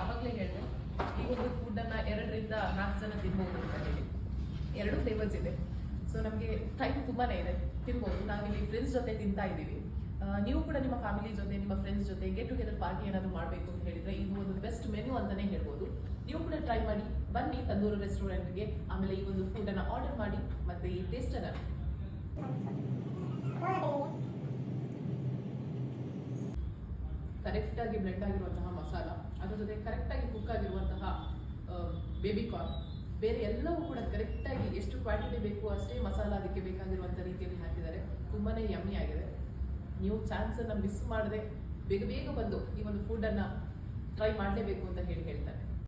ಆವಾಗಲೇ ಹೇಳಿದೆ ಈ ಒಂದು ಫುಡ್ಡನ್ನು 2ರಿಂದ 4 ಜನ ತಿನ್ಬೋದು ಅಂತ ಹೇಳಿ. 2 ಫ್ಲೇವರ್ಸ್ ಇದೆ. ಸೊ ನಮಗೆ ಟೈಮ್ ತುಂಬಾ ಇದೆ, ತಿನ್ಬೋದು. ನಾವಿಲ್ಲಿ ಫ್ರೆಂಡ್ಸ್ ಜೊತೆ ತಿಂತಾ ಇದ್ದೀವಿ. ನೀವು ಕೂಡ ನಿಮ್ಮ ಫ್ಯಾಮಿಲಿ ಜೊತೆ ನಿಮ್ಮ ಫ್ರೆಂಡ್ಸ್ ಜೊತೆ ಗೆಟ್ ಟುಗೆದರ್ ಪಾರ್ಟಿ ಏನಾದರೂ ಮಾಡಬೇಕು ಅಂತ ಹೇಳಿದರೆ ಇದು ಒಂದು ಬೆಸ್ಟ್ ಮೆನ್ಯೂ ಅಂತಲೇ ಹೇಳ್ಬೋದು. ನೀವು ಕೂಡ ಟ್ರೈ ಮಾಡಿ, ಬನ್ನಿ ತಂದೂರು ರೆಸ್ಟೋರೆಂಟ್ಗೆ. ಆಮೇಲೆ ಈ ಒಂದು ಫುಡ್ಡನ್ನು ಆರ್ಡರ್ ಮಾಡಿ ಮತ್ತು ಈ ಟೇಸ್ಟನ್ನು ಕರೆಕ್ಟಾಗಿ ಬ್ಲೆಂಡ್ ಆಗಿರುವಂತಹ ಮಸಾಲ, ಅದರ ಜೊತೆ ಕರೆಕ್ಟಾಗಿ ಕುಕ್ ಆಗಿರುವಂತಹ ಬೇಬಿ ಕಾರ್ನ್, ಬೇರೆ ಎಲ್ಲವೂ ಕೂಡ ಕರೆಕ್ಟಾಗಿ ಎಷ್ಟು ಕ್ವಾಂಟಿಟಿ ಬೇಕು ಅಷ್ಟೇ ಮಸಾಲ ಅದಕ್ಕೆ ಬೇಕಾಗಿರುವಂಥ ರೀತಿಯಲ್ಲಿ ಹಾಕಿದ್ದಾರೆ. ತುಂಬಾ ಯಮ್ಮಿ ಆಗಿದೆ. ನೀವು ಚಾನ್ಸನ್ನು ಮಿಸ್ ಮಾಡದೆ ಬೇಗ ಬೇಗ ಬಂದು ಈ ಒಂದು ಫುಡ್ಡನ್ನು ಟ್ರೈ ಮಾಡಲೇಬೇಕು ಅಂತ ಹೇಳ್ತೀನಿ.